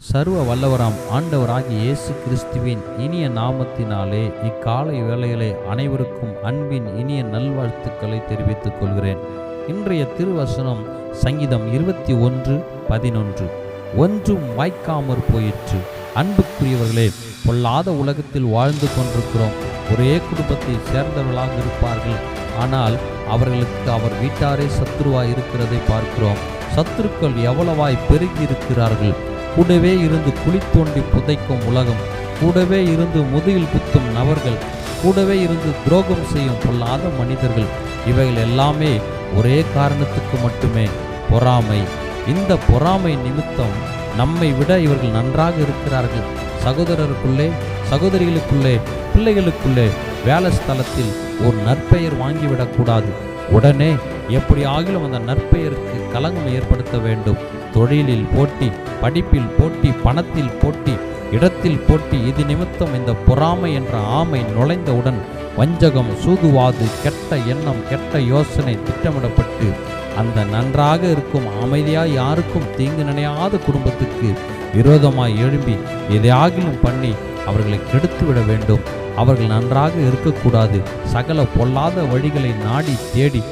சர்வ வல்லவராம் ஆண்டவராகிய இயேசு கிறிஸ்துவின் இனிய நாமத்தினாலே இக்காலை வேளையிலே அனைவருக்கும் அன்பின் இனிய நல்வாழ்த்துக்களை தெரிவித்துக் கொள்கிறேன். இன்றைய திருவசனம் சங்கீதம் 21:11. ஒன்றும் வாய்க்காமற் போயிற்று. அன்புக்குரியவர்களே, பொல்லாத உலகத்தில் வாழ்ந்து கொண்டிருக்கிறோம். ஒரே குடும்பத்தை சேர்ந்தவர்களாக இருப்பார்கள். ஆனால் அவர்களுக்கு அவர் வீட்டாரே சத்துருவாய் இருக்கிறதை பார்க்கிறோம். சத்துருக்கள் எவ்வளவாய் பெருகி இருக்கிறார்கள். கூடவே இருந்து குழி தோண்டி புதைக்கும் உலகம், கூடவே இருந்து முதுகில் குத்தும் நபர்கள், கூடவே இருந்து துரோகம் செய்யும் பொல்லாத மனிதர்கள், இவைகள் எல்லாமே ஒரே காரணத்துக்கு மட்டுமே, பொறாமை. இந்த பொறாமை நிமித்தம் நம்மை விட இவர்கள் நன்றாக இருக்கிறார்கள். சகோதரருக்குள்ளே, சகோதரிகளுக்குள்ளே, பிள்ளைகளுக்குள்ளே, வேலை ஸ்தலத்தில் ஒரு நற்பெயர் வாங்கிவிடக்கூடாது. உடனே எப்படி ஆகிலும் அந்த நற்பெயருக்கு களங்கம் ஏற்படுத்த வேண்டும். தொழிலில் போட்டி, படிப்பில் போட்டி, பணத்தில் போட்டி, இடத்தில் போட்டி. இது நிமித்தம் இந்த பொறாமை என்ற ஆமை நுழைந்தவுடன் வஞ்சகம், சூதுவாது, கெட்ட எண்ணம், கெட்ட யோசனை திட்டமிடப்பட்டு அந்த நன்றாக இருக்கும் அமைதியாய் யாருக்கும் தீங்கு நினையாத குடும்பத்துக்கு விரோதமாய் எழும்பி எதையாகிலும் பண்ணி அவர்களை கெடுத்துவிட வேண்டும். அவர்கள் நன்றாக இருக்கக்கூடாது. சகல பொல்லாத வழிகளை நாடி தேடி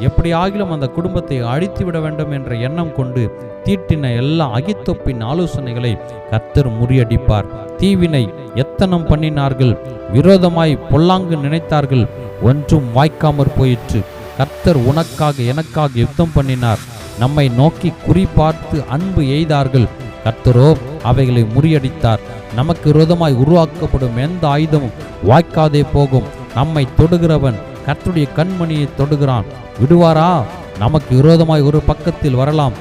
எப்படியாகிலும் அந்த குடும்பத்தை அழித்துவிட வேண்டும் என்ற எண்ணம் கொண்டு தீட்டின எல்லா அகித்தொப்பின் ஆலோசனைகளை கர்த்தர் முறியடிப்பார். தீவினை எத்தனம் பண்ணினார்கள், விரோதமாய் பொல்லாங்கு நினைத்தார்கள், ஒன்றும் வாய்க்காமற் போயிற்று. கர்த்தர் உனக்காக எனக்காக யுத்தம் பண்ணினார். நம்மை நோக்கி குறிபார்த்து அன்பு எய்தார்கள். கர்த்தரோ அவைகளை முறியடித்தார். நமக்கு விரோதமாய் உருவாக்கப்படும் எந்த ஆயுதமும் வாய்க்காதே போகும். நம்மை தொடுகிறவன் கர்த்தருடைய கண்மணியை தொடுகிறான். விடுவாரா? நமக்கு விரோதமாய் ஒரு பக்கத்தில் வரலாம்,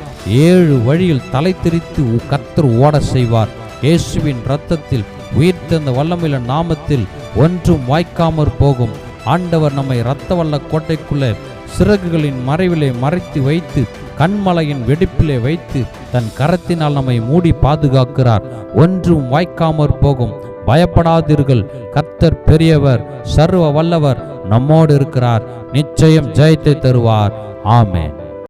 7 வழியில் தலை திரித்து கர்த்தர் ஓட செய்வார். இயேசுவின் இரத்தத்தில் உயிர்த்தெழுந்த வல்லமையுள்ள நாமத்தில் ஒன்றும் வாய்க்காமற் போகும். ஆண்டவர் நம்மை இரத்த வல்ல கோட்டைக்குள்ளே சிறகுகளின் மறைவிலே மறைத்து வைத்து கண்மலையின் வெடிப்பிலே வைத்து தன் கரத்தினால் நம்மை மூடி பாதுகாக்கிறார். ஒன்றும் வாய்க்காமற் போகும். பயப்படாதீர்கள். கர்த்தர் பெரியவர், சர்வ வல்லவர், நம்மோடு இருக்கிறார். நிச்சயம் ஜெயத்தை தருவார். ஆமென்.